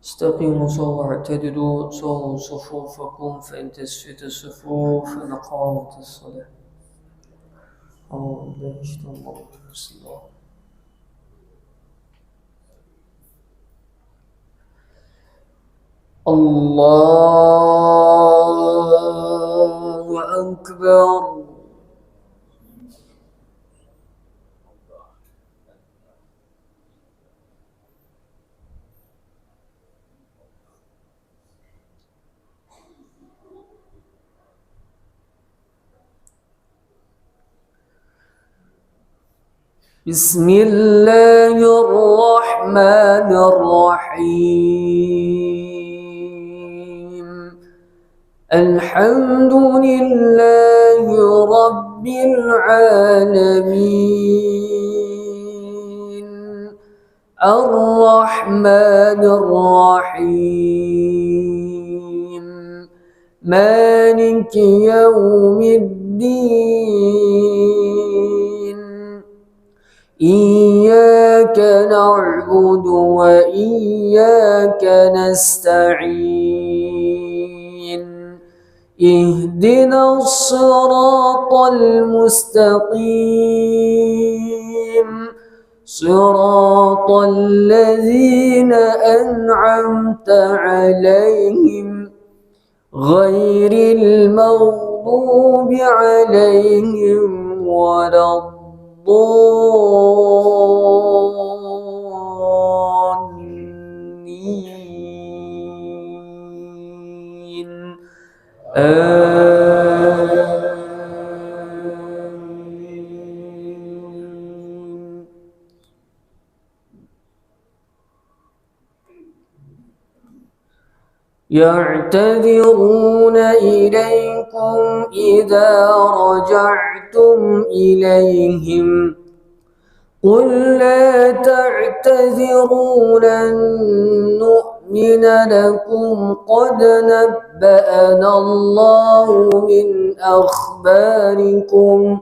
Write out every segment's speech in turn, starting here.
استقيموا صوا واعتدلوا صووا صفوفكم فإن تسفت الصفوف فنقامت الصلاة. أعوذ بالله من الشيطان الرجيم. بسم الله. الله أكبر. بسم الله الرحمن الرحيم. الحمد لله رب العالمين الرحمن الرحيم مالك يوم الدين إياك نعبد وإياك نستعين اهدنا الصراط المستقيم صراط الذين أنعمت عليهم غير المغضوب عليهم ولا الضالين آمين. يعتذرون إليكم إذا رجعتم إليهم قل لا تعتذروا لن نؤمن لكم قد نبأنا الله من أخباركم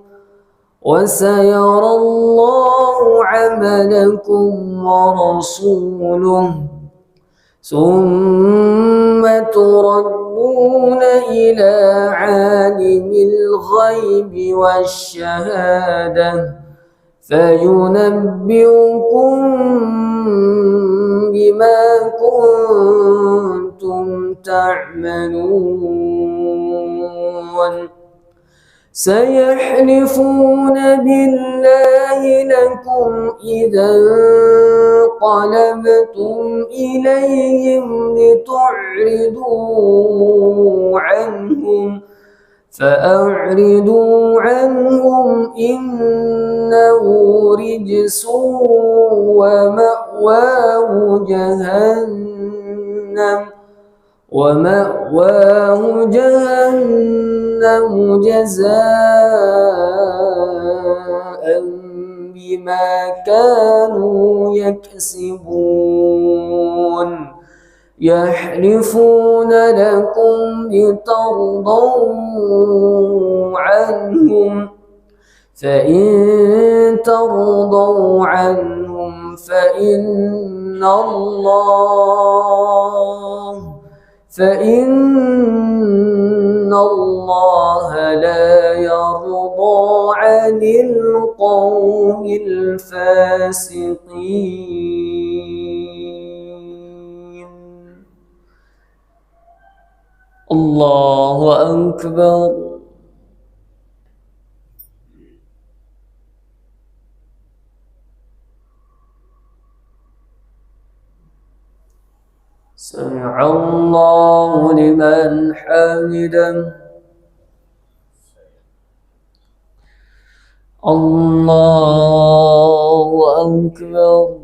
وسيرى الله عملكم ورسوله ثم تردون إلى عالم الغيب والشهادة فينبئكم بما كنتم تعملون. سيحلفون بالله لكم إذا انقلبتم إليهم لتعرضوا عنهم فأعرضوا عنهم إنه رجس ومأواه جهنم جزاء بما كانوا يكسبون. يحلفون لكم لترضوا عنهم فإن ترضوا عنهم فإن الله لا يرضى عن القوم الفاسقين. الله أكبر. سمع الله لمن حمده. الله أكبر.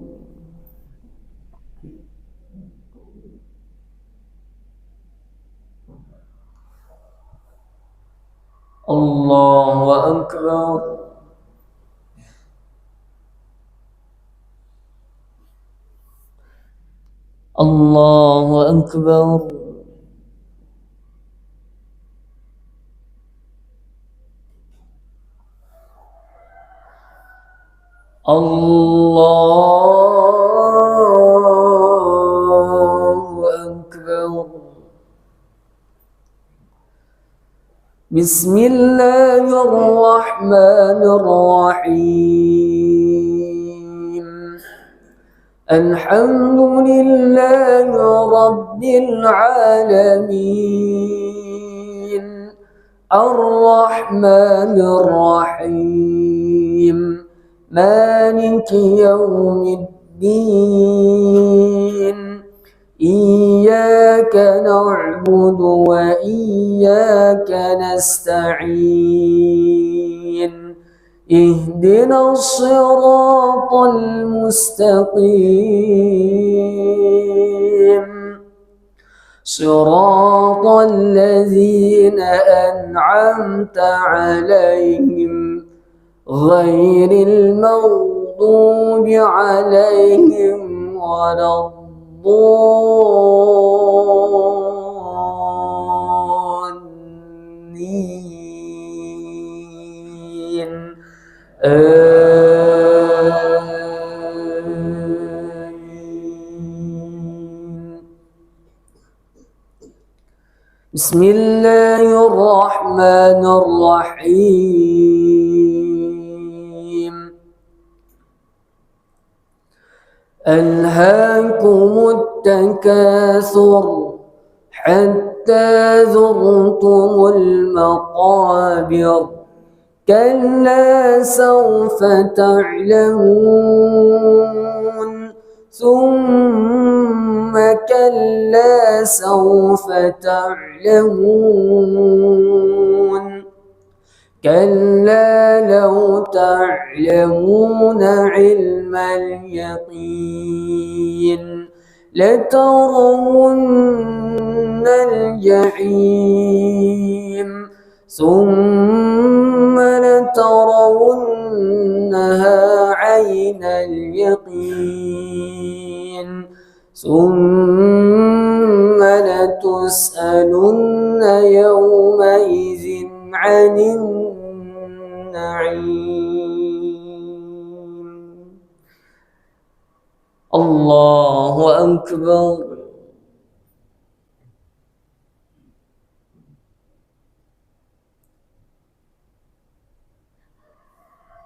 الله أكبر. الله أكبر. الله أكبر. بسم الله الرحمن الرحيم. الحمد لله رب العالمين الرحمن الرحيم مالك يوم الدين إياك نعبد وإياك نستعين اهدنا الصراط المستقيم صراط الذين أنعمت عليهم غير المغضوب عليهم ولا الضالين آمين. بسم الله الرحمن الرحيم. ألهاكم التكاثر حتى زرتم المقابر كلا سوف تعلمون ثم كلا سوف تعلمون كلا لو تعلمون علم اليقين لترون الجحيم ثم لترونها عين اليقين ثم لتسألن يومئذ عن النعيم. الله أكبر.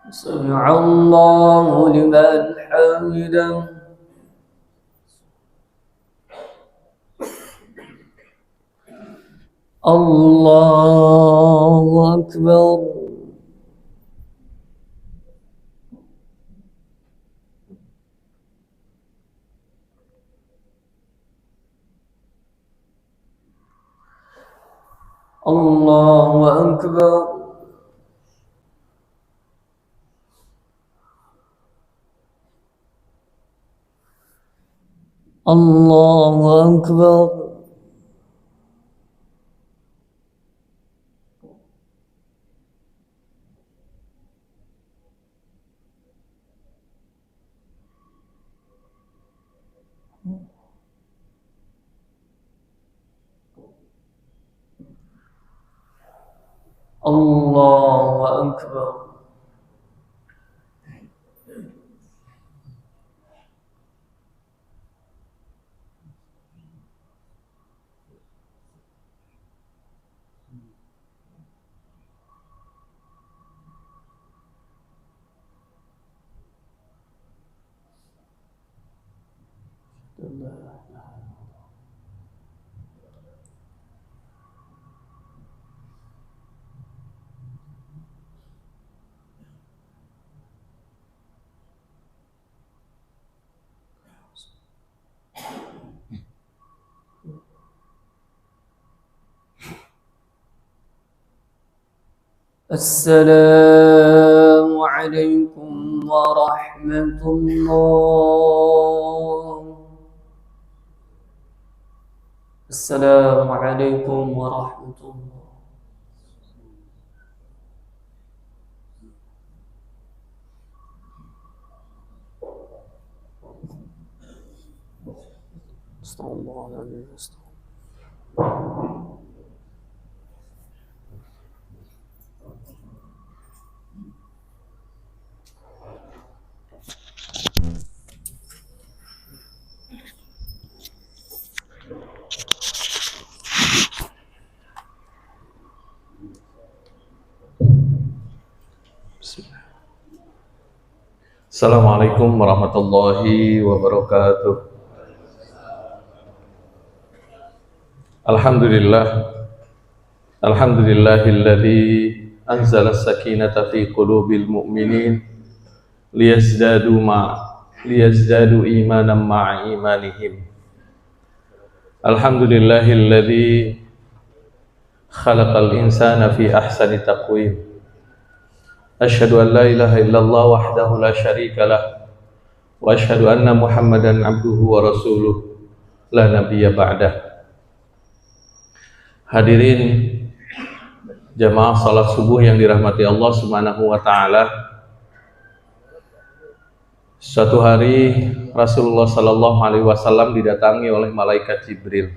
سمع الله لمن حمده. الله أكبر. الله أكبر. الله أكبر. الله أكبر. السلام عليكم ورحمة الله. السلام عليكم ورحمة الله. استغفر الله العظيم. Bismillah. Assalamualaikum warahmatullahi wabarakatuh. Alhamdulillah. Alhamdulillahilladzi anzala as-sakinata fi qulubil mu'minin liyazdadu imanan ma'a imanihim. Alhamdulillahilladzi khalaqal insana fi ahsani taqwim. Asyhadu an la ilaha illallah wahdahu la syarika lah wa asyhadu anna Muhammadan abduhu wa rasuluh la nabiyya ba'dah. Hadirin jamaah salat subuh yang dirahmati Allah Subhanahu wa taala. Suatu hari Rasulullah sallallahu alaihi wasallam didatangi oleh malaikat Jibril.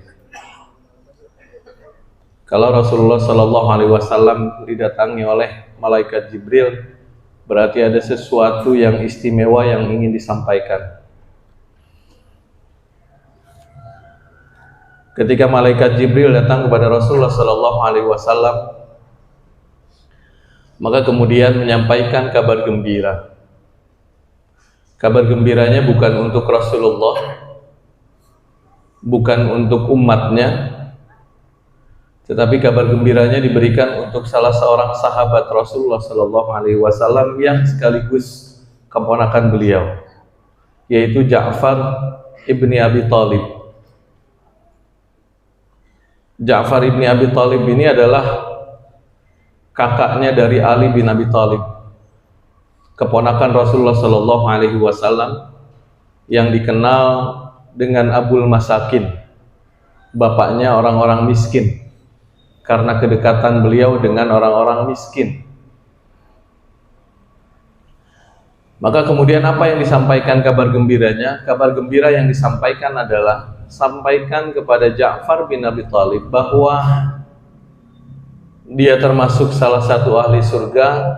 Kalau Rasulullah sallallahu alaihi wasallam didatangi oleh malaikat Jibril, berarti ada sesuatu yang istimewa yang ingin disampaikan. Ketika malaikat Jibril datang kepada Rasulullah sallallahu alaihi wasallam, maka kemudian menyampaikan kabar gembira. Kabar gembiranya bukan untuk Rasulullah, bukan untuk umatnya, tetapi kabar gembiranya diberikan untuk salah seorang sahabat Rasulullah sallallahu alaihi wasallam yang sekaligus keponakan beliau, yaitu Ja'far ibni Abi Thalib. Ja'far ibni Abi Thalib ini adalah kakaknya dari Ali bin Abi Thalib, keponakan Rasulullah sallallahu alaihi wasallam yang dikenal dengan Abul Masakin, bapaknya orang-orang miskin, karena kedekatan beliau dengan orang-orang miskin. Maka kemudian apa yang disampaikan kabar gembiranya? Kabar gembira yang disampaikan adalah sampaikan kepada Ja'far bin Abi Thalib bahwa dia termasuk salah satu ahli surga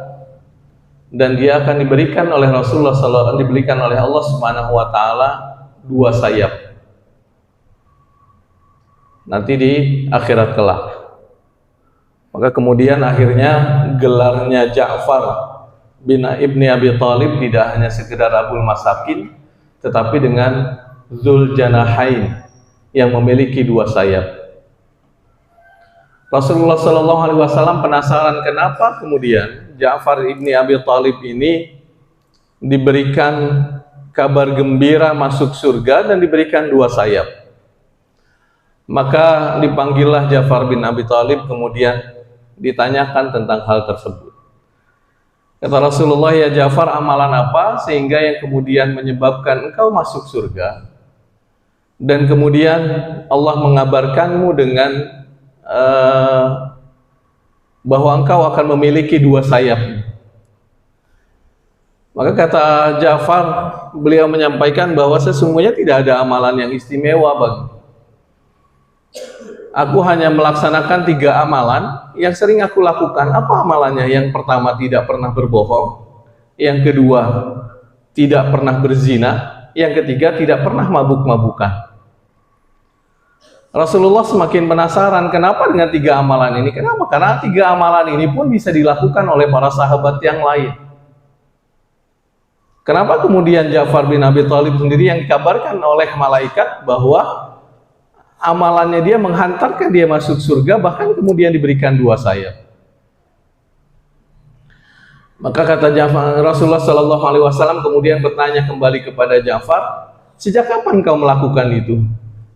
dan dia akan diberikan oleh Rasulullah sallallahu diberikan oleh Allah Subhanahu wa taala 2 sayap nanti di akhirat kelak. Maka kemudian akhirnya gelarnya Ja'far bin Ibni Abi Thalib tidak hanya sekedar Abul Masakin, tetapi dengan Dzul Janahain, yang memiliki 2 sayap. Rasulullah sallallahu alaihi wasallam penasaran kenapa kemudian Ja'far ibni Abi Thalib ini diberikan kabar gembira masuk surga dan diberikan 2 sayap. Maka dipanggillah Ja'far bin Abi Thalib, kemudian ditanyakan tentang hal tersebut. Kata Rasulullah, ya Ja'far, amalan apa sehingga yang kemudian menyebabkan engkau masuk surga? Dan kemudian Allah mengabarkanmu dengan bahwa engkau akan memiliki 2 sayap. Maka kata Ja'far, beliau menyampaikan bahwa sesungguhnya tidak ada amalan yang istimewa bagi aku, hanya melaksanakan 3 amalan yang sering aku lakukan. Apa amalannya? Yang pertama, tidak pernah berbohong. Yang kedua, tidak pernah berzina. Yang ketiga, tidak pernah mabuk-mabukan. Rasulullah semakin penasaran, kenapa dengan 3 amalan ini? Kenapa? Karena 3 amalan ini pun bisa dilakukan oleh para sahabat yang lain. Kenapa kemudian Ja'far bin Abi Thalib sendiri yang dikabarkan oleh malaikat bahwa amalannya dia menghantarkan dia masuk surga, bahkan kemudian diberikan 2 sayap? Maka kata Ja'far, Rasulullah sallallahu alaihi wasallam kemudian bertanya kembali kepada Ja'far, sejak kapan kau melakukan itu?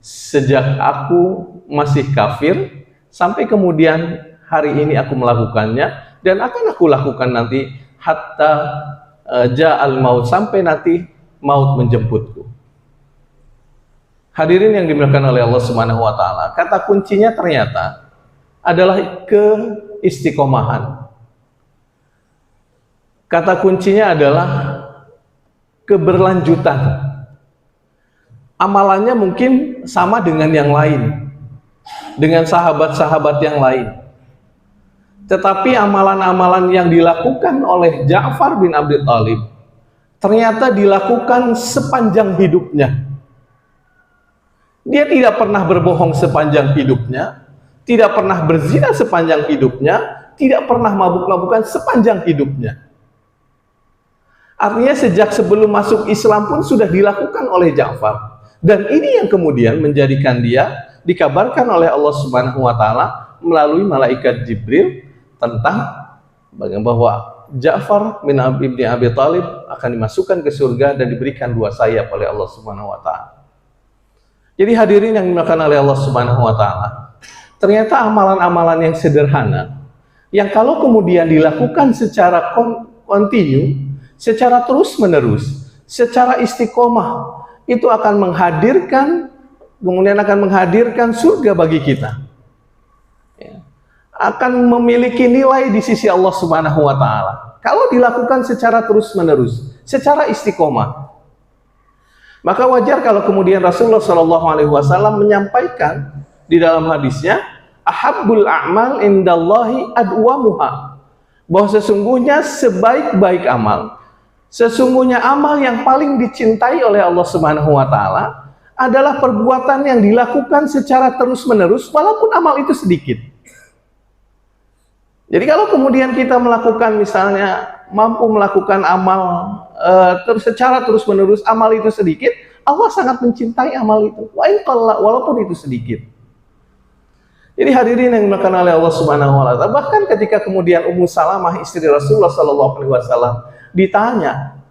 Sejak aku masih kafir, sampai kemudian hari ini aku melakukannya, dan akan aku lakukan nanti hatta ja'al maut, sampai nanti maut menjemputku. Hadirin yang dimuliakan oleh Allah Subhanahu wa taala, kata kuncinya ternyata adalah keistiqomahan. Kata kuncinya adalah keberlanjutan. Amalannya mungkin sama dengan yang lain, dengan sahabat-sahabat yang lain, tetapi amalan-amalan yang dilakukan oleh Ja'far bin Abi Thalib ternyata dilakukan sepanjang hidupnya. Dia tidak pernah berbohong sepanjang hidupnya, tidak pernah berzina sepanjang hidupnya, tidak pernah mabuk-mabukan sepanjang hidupnya. Artinya sejak sebelum masuk Islam pun sudah dilakukan oleh Ja'far. Dan ini yang kemudian menjadikan dia dikabarkan oleh Allah Subhanahu wa taala melalui malaikat Jibril tentang bahwa Ja'far bin Abi Thalib akan dimasukkan ke surga dan diberikan 2 sayap oleh Allah Subhanahu wa taala. Jadi hadirin yang dimuliakan oleh Allah Subhanahu wa taala, ternyata amalan-amalan yang sederhana yang kalau kemudian dilakukan secara kontinu, secara terus-menerus, secara istiqomah, itu akan menghadirkan surga bagi kita. Akan memiliki nilai di sisi Allah Subhanahu wa taala. Kalau dilakukan secara terus-menerus, secara istiqomah. Maka wajar kalau kemudian Rasulullah Shallallahu alaihi wasallam menyampaikan di dalam hadisnya, ahabbul a'mal indallahi adwamuha. Bahwa sesungguhnya sebaik-baik amal, sesungguhnya amal yang paling dicintai oleh Allah Subhanahu wa taala adalah perbuatan yang dilakukan secara terus-menerus walaupun amal itu sedikit. Jadi kalau kemudian kita melakukan, misalnya mampu melakukan amal secara terus-menerus, amal itu sedikit, Allah sangat mencintai amal itu. Walaupun itu sedikit. Jadi hadirin yang dimuliakan oleh Allah Subhanahu wa taala, bahkan ketika kemudian Ummu Salamah istri Rasulullah sallallahu alaihi wasallam ditanya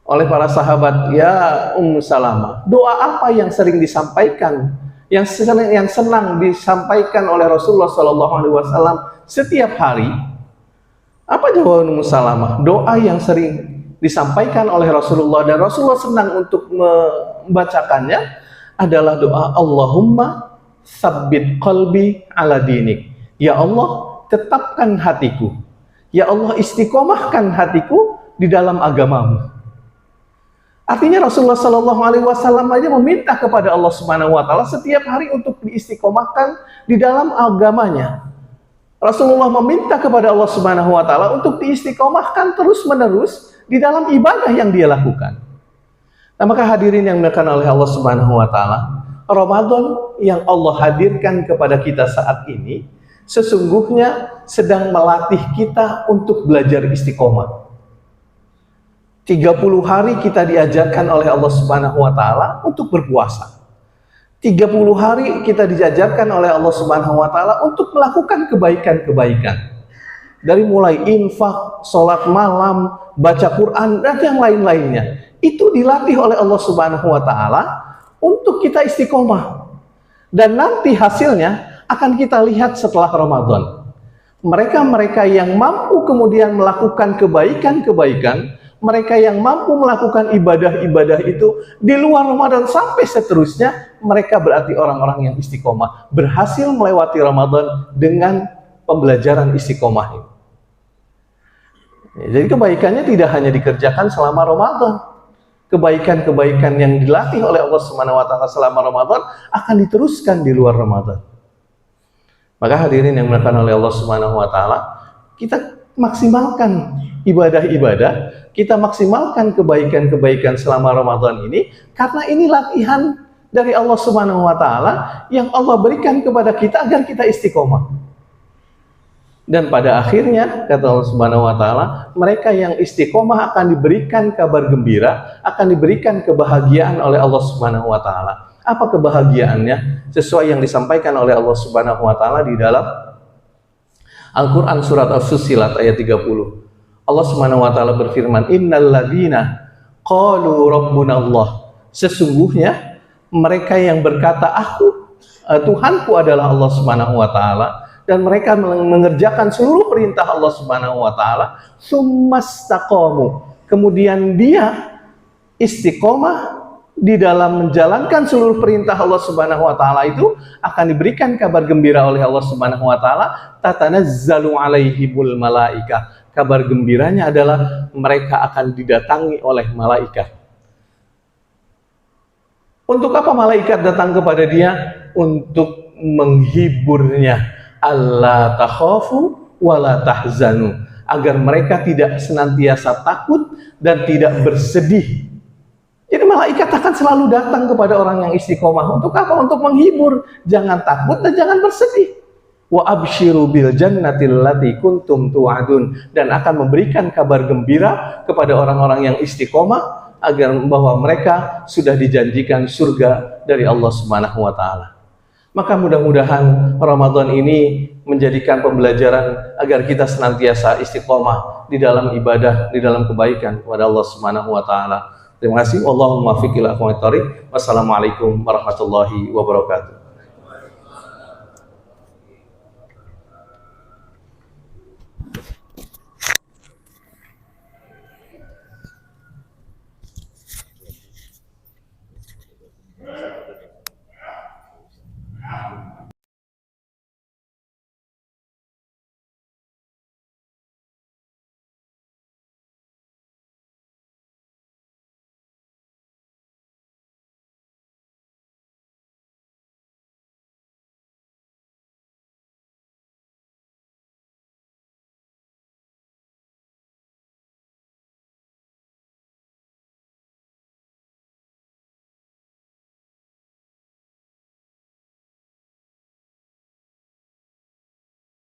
oleh para sahabat, "Ya Ummu Salamah, doa apa yang sering disampaikan, yang senang disampaikan oleh Rasulullah sallallahu alaihi wasallam setiap hari?" Apa jawaban Ummu Salamah? Doa yang sering disampaikan oleh Rasulullah dan Rasulullah senang untuk membacakannya adalah doa Allahumma sabbit qalbi ala dinik. Ya Allah, tetapkan hatiku. Ya Allah, istiqomahkan hatiku di dalam agamamu. Artinya Rasulullah Shallallahu alaihi wasallam aja meminta kepada Allah Subhanahu wa taala setiap hari untuk diistiqomahkan di dalam agamanya. Rasulullah meminta kepada Allah Subhanahu wa taala untuk diistiqomahkan terus-menerus di dalam ibadah yang dia lakukan. Nah, maka hadirin yang dimuliakan oleh Allah Subhanahu wa taala, Ramadan yang Allah hadirkan kepada kita saat ini sesungguhnya sedang melatih kita untuk belajar istiqomah. 30 hari kita diajarkan oleh Allah Subhanahu wa taala untuk berpuasa. 30 hari kita diajarkan oleh Allah Subhanahu wa taala untuk melakukan kebaikan-kebaikan. Dari mulai infak, sholat malam, baca Quran, dan yang lain-lainnya. Itu dilatih oleh Allah Subhanahu wa taala untuk kita istiqomah. Dan nanti hasilnya akan kita lihat setelah Ramadan. Mereka-mereka yang mampu kemudian melakukan kebaikan-kebaikan, mereka yang mampu melakukan ibadah-ibadah itu di luar Ramadan sampai seterusnya, mereka berarti orang-orang yang istiqomah, berhasil melewati Ramadan dengan pembelajaran istiqomah ini. Jadi kebaikannya tidak hanya dikerjakan selama Ramadan. Kebaikan-kebaikan yang dilatih oleh Allah Subhanahu wa taala selama Ramadan akan diteruskan di luar Ramadan. Maka hadirin yang dimuliakan oleh Allah Subhanahu wa taala, kita maksimalkan ibadah-ibadah, kita maksimalkan kebaikan-kebaikan selama Ramadan ini, karena ini latihan dari Allah Subhanahu wa taala yang Allah berikan kepada kita agar kita istiqomah. Dan pada akhirnya, kata Allah Subhanahu wa taala, mereka yang istiqomah akan diberikan kabar gembira, akan diberikan kebahagiaan oleh Allah Subhanahu wa taala. Apa kebahagiaannya? Sesuai yang disampaikan oleh Allah Subhanahu wa taala di dalam Al-Qur'an surat As-Fussilat ayat 30. Allah Subhanahu wa taala berfirman, "Innal ladzina qalu rabbunallah." Sesungguhnya mereka yang berkata, Tuhanku adalah Allah Subhanahu wa taala, dan mereka mengerjakan seluruh perintah Allah Subhanahu wa taala, summastaqamu. Kemudian dia istiqomah di dalam menjalankan seluruh perintah Allah Subhanahu wa taala, itu akan diberikan kabar gembira oleh Allah Subhanahu wa taala, tatanazzalu alaihimul malaikah. Kabar gembiranya adalah mereka akan didatangi oleh malaikat. Untuk apa malaikat datang kepada dia? Untuk menghiburnya. Allah takhafu wala tahzanu, agar mereka tidak senantiasa takut dan tidak bersedih. Jadi malaikat akan selalu datang kepada orang yang istiqomah. Untuk apa? Untuk menghibur. Jangan takut dan jangan bersedih. wa absyiru bil jannatil lati kuntum tu'adun, dan akan memberikan kabar gembira kepada orang-orang yang istiqomah agar bahwa mereka sudah dijanjikan surga dari Allah Subhanahu wa taala. Maka mudah-mudahan Ramadan ini menjadikan pembelajaran agar kita senantiasa istiqomah di dalam ibadah, di dalam kebaikan kepada Allah Subhanahu wa taala. Terima kasih. Allahumma fiqh ila aqwamit thoriq. Wassalamualaikum warahmatullahi wabarakatuh.